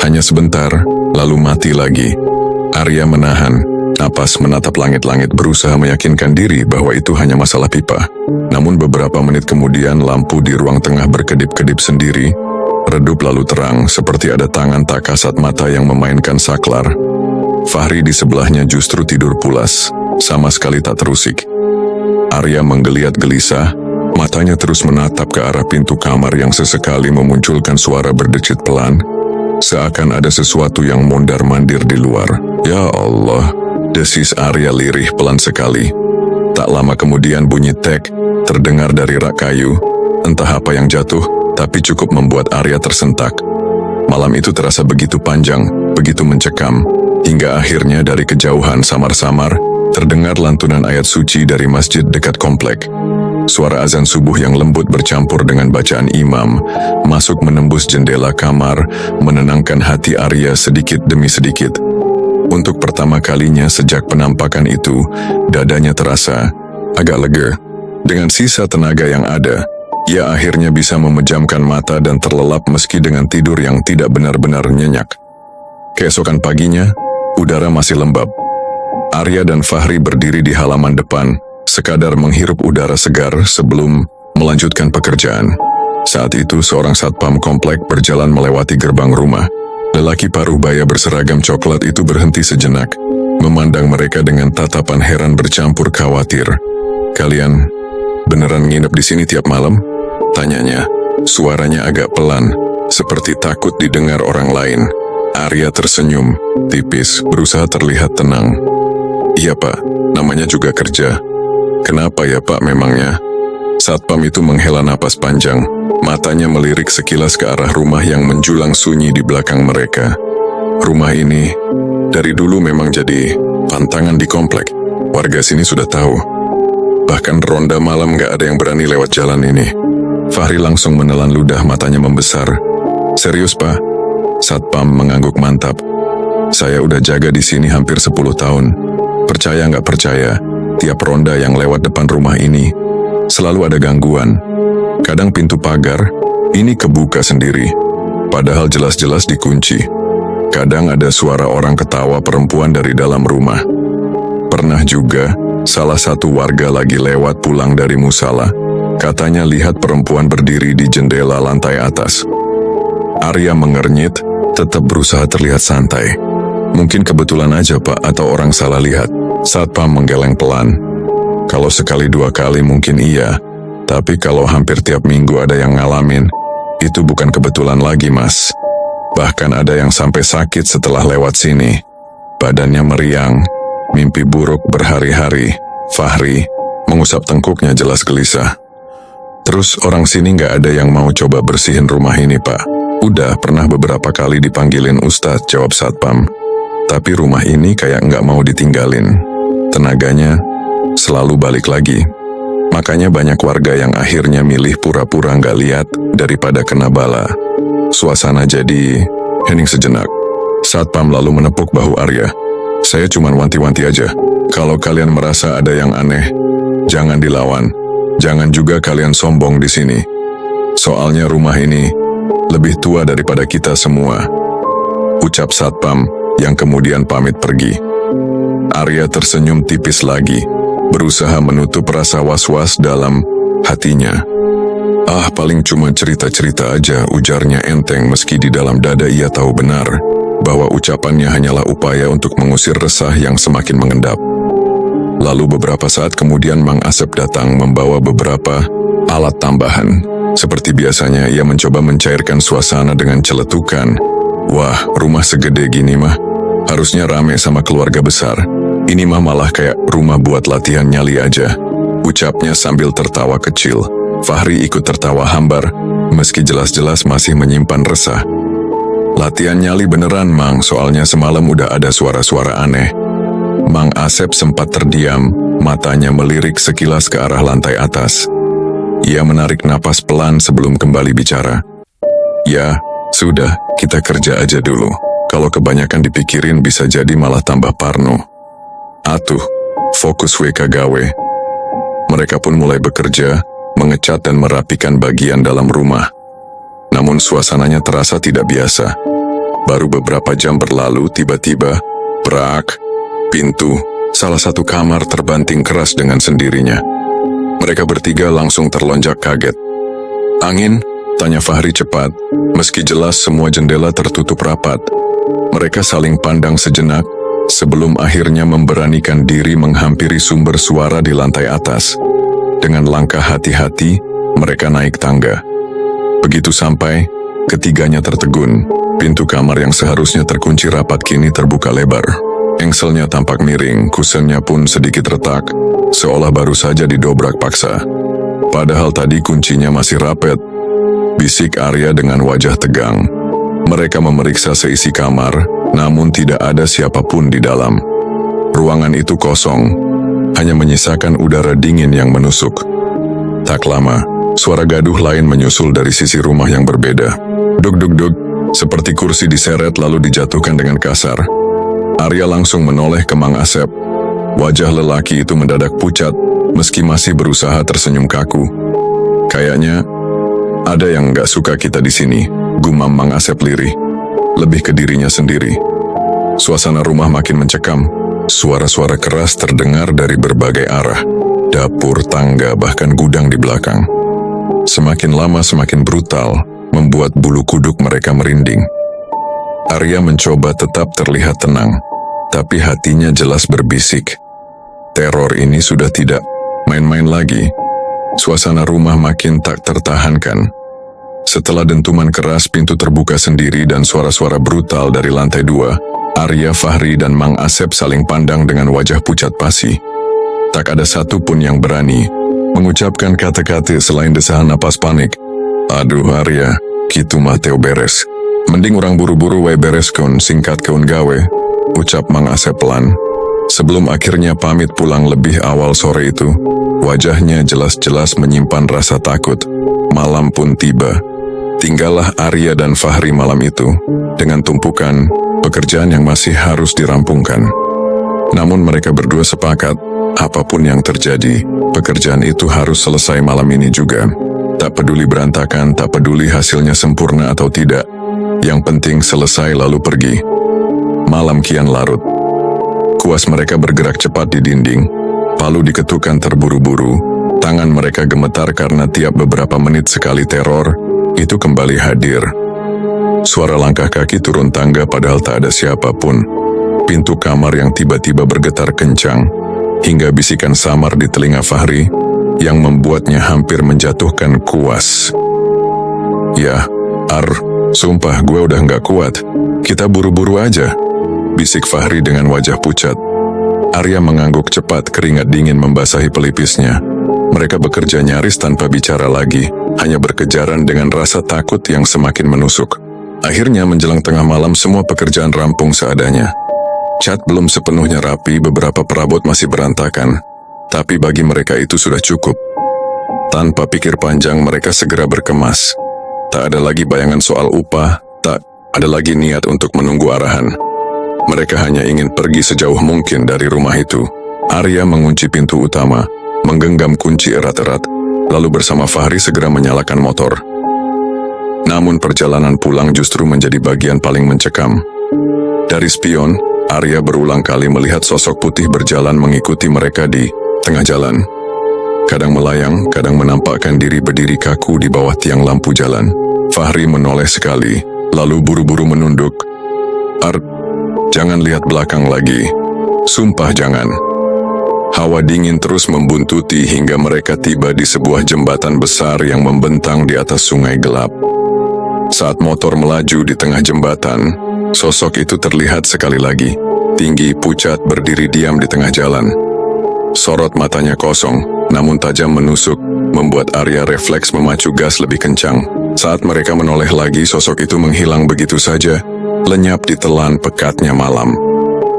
A: Hanya sebentar, lalu mati lagi. Arya menahan napas, menatap langit-langit, berusaha meyakinkan diri bahwa itu hanya masalah pipa. Namun beberapa menit kemudian, lampu di ruang tengah berkedip-kedip sendiri, redup lalu terang, seperti ada tangan tak kasat mata yang memainkan saklar. Fahri di sebelahnya justru tidur pulas, sama sekali tak terusik. Arya menggeliat gelisah, matanya terus menatap ke arah pintu kamar yang sesekali memunculkan suara berdecit pelan, seakan ada sesuatu yang mondar-mandir di luar. Ya Allah, desis Arya lirih pelan sekali. Tak lama kemudian bunyi tek terdengar dari rak kayu. Entah apa yang jatuh, tapi cukup membuat Arya tersentak. Malam itu terasa begitu panjang, begitu mencekam, hingga akhirnya dari kejauhan samar-samar terdengar lantunan ayat suci dari masjid dekat komplek. Suara azan subuh yang lembut bercampur dengan bacaan imam masuk menembus jendela kamar, menenangkan hati Arya sedikit demi sedikit. Untuk pertama kalinya sejak penampakan itu, dadanya terasa agak lega. Dengan sisa tenaga yang ada, ia akhirnya bisa memejamkan mata dan terlelap meski dengan tidur yang tidak benar-benar nyenyak. Keesokan paginya, udara masih lembab. Arya dan Fahri berdiri di halaman depan, sekadar menghirup udara segar sebelum melanjutkan pekerjaan. Saat itu seorang satpam komplek berjalan melewati gerbang rumah. Lelaki paruh baya berseragam coklat itu berhenti sejenak, memandang mereka dengan tatapan heran bercampur khawatir. "Kalian beneran nginep di sini tiap malam?" tanyanya. Suaranya agak pelan, seperti takut didengar orang lain. Arya tersenyum tipis, berusaha terlihat tenang. "Iya Pak, namanya juga kerja." "Kenapa ya Pak memangnya?" Satpam itu menghela napas panjang, matanya melirik sekilas ke arah rumah yang menjulang sunyi di belakang mereka. Rumah ini dari dulu memang jadi pantangan di komplek. Warga sini sudah tahu. Bahkan ronda malam gak ada yang berani lewat jalan ini. Fahri langsung menelan ludah, matanya membesar. "Serius Pak?" Satpam mengangguk mantap. "Saya udah jaga di sini hampir 10 tahun. Percaya nggak percaya, tiap ronda yang lewat depan rumah ini selalu ada gangguan. Kadang pintu pagar ini kebuka sendiri, padahal jelas-jelas dikunci. Kadang ada suara orang ketawa perempuan dari dalam rumah. Pernah juga, salah satu warga lagi lewat pulang dari musala. Katanya lihat perempuan berdiri di jendela lantai atas. Arya mengernyit, tetap berusaha terlihat santai. Mungkin kebetulan aja Pak, atau orang salah lihat. Satpam menggeleng pelan. Kalau sekali dua kali mungkin iya, tapi kalau hampir tiap minggu ada yang ngalamin, itu bukan kebetulan lagi Mas. Bahkan ada yang sampai sakit setelah lewat sini. Badannya meriang, mimpi buruk berhari-hari. Fahri mengusap tengkuknya jelas gelisah. Terus orang sini nggak ada yang mau coba bersihin rumah ini Pak. Udah pernah beberapa kali dipanggilin Ustadz, jawab Satpam. Tapi rumah ini kayak nggak mau ditinggalin. Tenaganya selalu balik lagi. Makanya banyak warga yang akhirnya milih pura-pura nggak lihat daripada kena bala. Suasana jadi hening sejenak. Satpam lalu menepuk bahu Arya. Saya cuman wanti-wanti aja. Kalau kalian merasa ada yang aneh, jangan dilawan. Jangan juga kalian sombong di sini. Soalnya rumah ini lebih tua daripada kita semua. Ucap Satpam yang kemudian pamit pergi. Arya tersenyum tipis lagi, berusaha menutup rasa was-was dalam hatinya. Ah, paling cuma cerita-cerita aja, ujarnya enteng meski di dalam dada ia tahu benar bahwa ucapannya hanyalah upaya untuk mengusir resah yang semakin mengendap. Lalu beberapa saat kemudian Mang Asep datang membawa beberapa alat tambahan. Seperti biasanya ia mencoba mencairkan suasana dengan celetukan. Wah, rumah segede gini mah harusnya rame sama keluarga besar. Ini mah malah kayak rumah buat latihan nyali aja. Ucapnya sambil tertawa kecil. Fahri ikut tertawa hambar, meski jelas-jelas masih menyimpan resah. Latihan nyali beneran Mang, soalnya semalam udah ada suara-suara aneh. Mang Asep sempat terdiam, matanya melirik sekilas ke arah lantai atas. Ia menarik napas pelan sebelum kembali bicara. Ya, sudah, kita kerja aja dulu. Kalau kebanyakan dipikirin bisa jadi malah tambah parno. Atuh, fokus WK gawe. Mereka pun mulai bekerja, mengecat dan merapikan bagian dalam rumah. Namun suasananya terasa tidak biasa. Baru beberapa jam berlalu, tiba-tiba, brak, pintu salah satu kamar terbanting keras dengan sendirinya. Mereka bertiga langsung terlonjak kaget. Angin? Tanya Fahri cepat, meski jelas semua jendela tertutup rapat. Mereka saling pandang sejenak, sebelum akhirnya memberanikan diri menghampiri sumber suara di lantai atas. Dengan langkah hati-hati, mereka naik tangga. Begitu sampai, ketiganya tertegun. Pintu kamar yang seharusnya terkunci rapat kini terbuka lebar. Engselnya tampak miring, kusennya pun sedikit retak, seolah baru saja didobrak paksa. Padahal tadi kuncinya masih rapet. Bisik Arya dengan wajah tegang. Mereka memeriksa seisi kamar, namun tidak ada siapapun di dalam. Ruangan itu kosong, hanya menyisakan udara dingin yang menusuk. Tak lama, suara gaduh lain menyusul dari sisi rumah yang berbeda. Dug-dug-dug, seperti kursi diseret lalu dijatuhkan dengan kasar. Arya langsung menoleh ke Mang Asep. Wajah lelaki itu mendadak pucat, meski masih berusaha tersenyum kaku. Kayaknya ada yang gak suka kita di sini, gumam Mang Asep lirih. Lebih ke dirinya sendiri. Suasana rumah makin mencekam. Suara-suara keras terdengar dari berbagai arah. Dapur, tangga, bahkan gudang di belakang. Semakin lama semakin brutal, membuat bulu kuduk mereka merinding. Arya mencoba tetap terlihat tenang, tapi hatinya jelas berbisik. Teror ini sudah tidak main-main lagi. Suasana rumah makin tak tertahankan. Setelah dentuman keras, pintu terbuka sendiri dan suara-suara brutal dari lantai 2, Arya, Fahri, dan Mang Asep saling pandang dengan wajah pucat pasi. Tak ada satu pun yang berani mengucapkan kata-kata selain desahan napas panik. Aduh Arya, kitu mah teu beres. Mending orang buru-buru wae beres kun, singkat keun gawe, ucap Mang Asep pelan. Sebelum akhirnya pamit pulang lebih awal sore itu, wajahnya jelas-jelas menyimpan rasa takut. Malam pun tiba. Tinggallah Arya dan Fahri malam itu, dengan tumpukan pekerjaan yang masih harus dirampungkan. Namun mereka berdua sepakat, apapun yang terjadi, pekerjaan itu harus selesai malam ini juga. Tak peduli berantakan, tak peduli hasilnya sempurna atau tidak. Yang penting selesai lalu pergi. Malam kian larut. Kuas mereka bergerak cepat di dinding, palu diketukkan terburu-buru, tangan mereka gemetar karena tiap beberapa menit sekali teror itu kembali hadir. Suara langkah kaki turun tangga padahal tak ada siapapun. Pintu kamar yang tiba-tiba bergetar kencang, hingga bisikan samar di telinga Fahri yang membuatnya hampir menjatuhkan Kuas. "Ya, sumpah gue udah nggak kuat. Kita buru-buru aja," bisik Fahri dengan wajah pucat. Arya mengangguk cepat, keringat dingin membasahi pelipisnya. Mereka bekerja nyaris tanpa bicara lagi, hanya berkejaran dengan rasa takut yang semakin menusuk. Akhirnya menjelang tengah malam semua pekerjaan rampung seadanya. Cat belum sepenuhnya rapi, beberapa perabot masih berantakan, tapi bagi mereka itu sudah cukup. Tanpa pikir panjang mereka segera berkemas. Tak ada lagi bayangan soal upah, tak ada lagi niat untuk menunggu arahan. Mereka hanya ingin pergi sejauh mungkin dari rumah itu. Arya mengunci pintu utama, menggenggam kunci erat-erat, lalu bersama Fahri segera menyalakan motor. Namun perjalanan pulang justru menjadi bagian paling mencekam. Dari spion, Arya berulang kali melihat sosok putih berjalan mengikuti mereka di tengah jalan. Kadang melayang, kadang menampakkan diri berdiri kaku di bawah tiang lampu jalan. Fahri menoleh sekali, lalu buru-buru menunduk. Jangan lihat belakang lagi. Sumpah jangan." Hawa dingin terus membuntuti hingga mereka tiba di sebuah jembatan besar yang membentang di atas sungai gelap. Saat motor melaju di tengah jembatan, sosok itu terlihat sekali lagi, tinggi, pucat, berdiri diam di tengah jalan. Sorot matanya kosong, namun tajam menusuk, membuat Arya refleks memacu gas lebih kencang. Saat mereka menoleh lagi, sosok itu menghilang begitu saja, lenyap di telan pekatnya malam.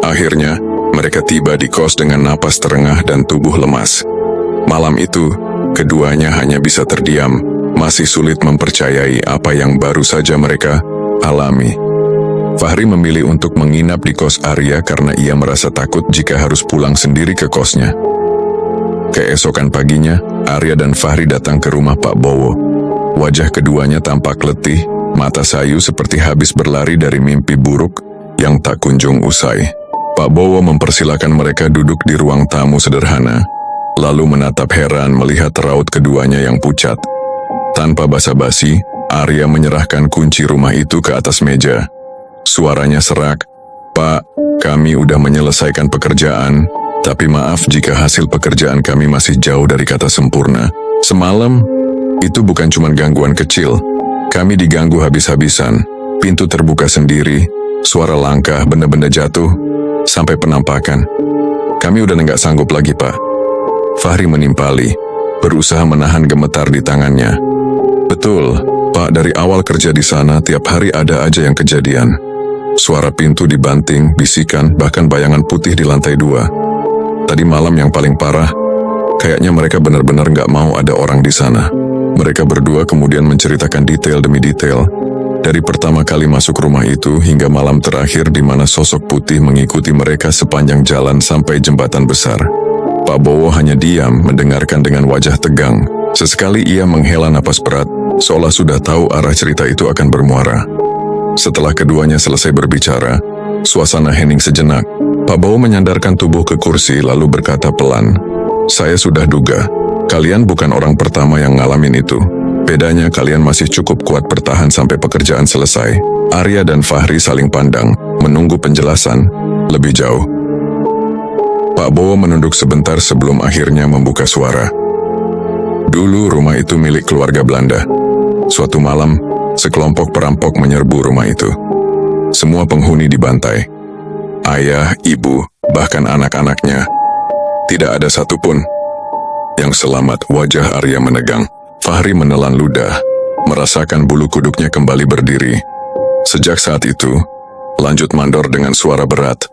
A: Akhirnya, mereka tiba di kos dengan napas terengah dan tubuh lemas. Malam itu, keduanya hanya bisa terdiam, masih sulit mempercayai apa yang baru saja mereka alami. Fahri memilih untuk menginap di kos Arya karena ia merasa takut jika harus pulang sendiri ke kosnya. Keesokan paginya, Arya dan Fahri datang ke rumah Pak Bowo. Wajah keduanya tampak letih, mata sayu seperti habis berlari dari mimpi buruk yang tak kunjung usai. Pak Bowo mempersilakan mereka duduk di ruang tamu sederhana, lalu menatap heran melihat raut keduanya yang pucat. Tanpa basa-basi, Arya menyerahkan kunci rumah itu ke atas meja. Suaranya serak, "Pak, kami udah menyelesaikan pekerjaan, tapi maaf jika hasil pekerjaan kami masih jauh dari kata sempurna. Semalam, itu bukan cuma gangguan kecil. Kami diganggu habis-habisan. Pintu terbuka sendiri, suara langkah, benda-benda jatuh, sampai penampakan. Kami udah nggak sanggup lagi, Pak." Fahri menimpali, berusaha menahan gemetar di tangannya. "Betul, Pak, dari awal kerja di sana tiap hari ada aja yang kejadian. Suara pintu dibanting, bisikan, bahkan bayangan putih di lantai 2. Tadi malam yang paling parah, kayaknya mereka benar-benar nggak mau ada orang di sana." Mereka berdua kemudian menceritakan detail demi detail, dari pertama kali masuk rumah itu hingga malam terakhir di mana sosok putih mengikuti mereka sepanjang jalan sampai jembatan besar. Pak Bowo hanya diam mendengarkan dengan wajah tegang. Sesekali ia menghela napas berat, seolah sudah tahu arah cerita itu akan bermuara. Setelah keduanya selesai berbicara, suasana hening sejenak. Pak Bowo menyandarkan tubuh ke kursi lalu berkata pelan, "Saya sudah duga, kalian bukan orang pertama yang ngalamin itu. Bedanya kalian masih cukup kuat bertahan sampai pekerjaan selesai." Arya dan Fahri saling pandang, menunggu penjelasan lebih jauh. Pak Bowo menunduk sebentar sebelum akhirnya membuka suara. "Dulu rumah itu milik keluarga Belanda. Suatu malam, sekelompok perampok menyerbu rumah itu. Semua penghuni dibantai. Ayah, ibu, bahkan anak-anaknya. Tidak ada satupun yang selamat." Wajah Arya menegang. Fahri menelan ludah, merasakan bulu kuduknya kembali berdiri. Sejak saat itu, lanjut mandor dengan suara berat,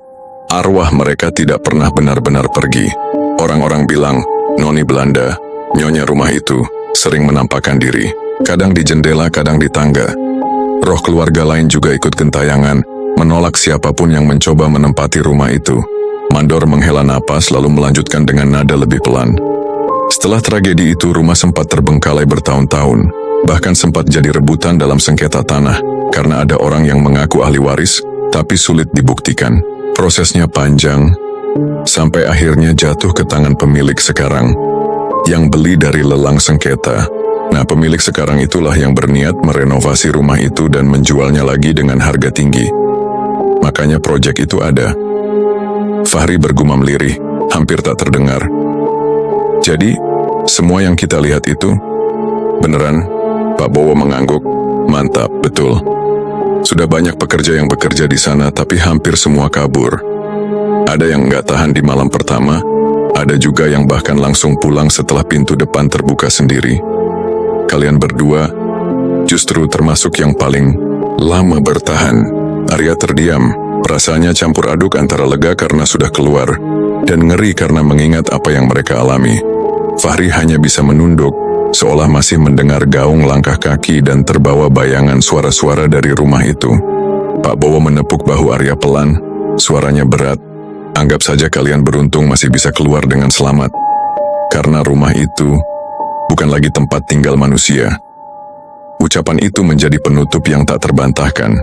A: arwah mereka tidak pernah benar-benar pergi. Orang-orang bilang, noni Belanda, nyonya rumah itu, sering menampakkan diri. Kadang di jendela, kadang di tangga. Roh keluarga lain juga ikut gentayangan, menolak siapapun yang mencoba menempati rumah itu. Mandor menghela napas lalu melanjutkan dengan nada lebih pelan. "Setelah tragedi itu, rumah sempat terbengkalai bertahun-tahun. Bahkan sempat jadi rebutan dalam sengketa tanah, karena ada orang yang mengaku ahli waris, tapi sulit dibuktikan. Prosesnya panjang, Sampai akhirnya jatuh ke tangan pemilik sekarang, yang beli dari lelang sengketa. Nah, pemilik sekarang itulah yang berniat merenovasi rumah itu dan menjualnya lagi dengan harga tinggi. Makanya proyek itu ada. Fahri bergumam lirih, hampir tak terdengar. Jadi, semua yang kita lihat itu beneran? Pak Bowo mengangguk. Mantap, betul. Sudah banyak pekerja yang bekerja di sana, tapi hampir semua kabur. Ada yang nggak tahan di malam pertama, ada juga yang bahkan langsung pulang setelah pintu depan terbuka sendiri. Kalian berdua justru termasuk yang paling lama bertahan. Arya terdiam, perasaannya campur aduk antara lega karena sudah keluar, dan ngeri karena mengingat apa yang mereka alami. Fahri hanya bisa menunduk, seolah masih mendengar gaung langkah kaki dan terbawa bayangan suara-suara dari rumah itu. Pak Bowo menepuk bahu Arya pelan, suaranya berat. Anggap saja kalian beruntung masih bisa keluar dengan selamat. Karena rumah itu bukan lagi tempat tinggal manusia. Ucapan itu menjadi penutup yang tak terbantahkan.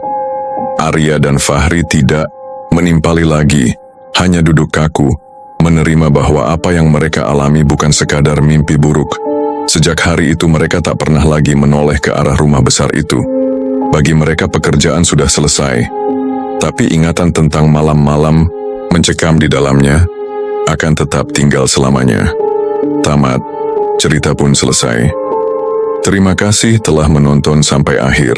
A: Arya dan Fahri tidak menimpali lagi, hanya duduk kaku, menerima bahwa apa yang mereka alami bukan sekadar mimpi buruk. Sejak hari itu mereka tak pernah lagi menoleh ke arah rumah besar itu. Bagi mereka pekerjaan sudah selesai, tapi ingatan tentang malam-malam mencekam di dalamnya akan tetap tinggal selamanya. Tamat, cerita pun selesai. Terima kasih telah menonton sampai akhir.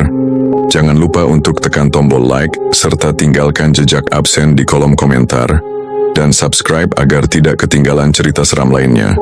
A: Jangan lupa untuk tekan tombol like serta tinggalkan jejak absen di kolom komentar dan subscribe agar tidak ketinggalan cerita seram lainnya.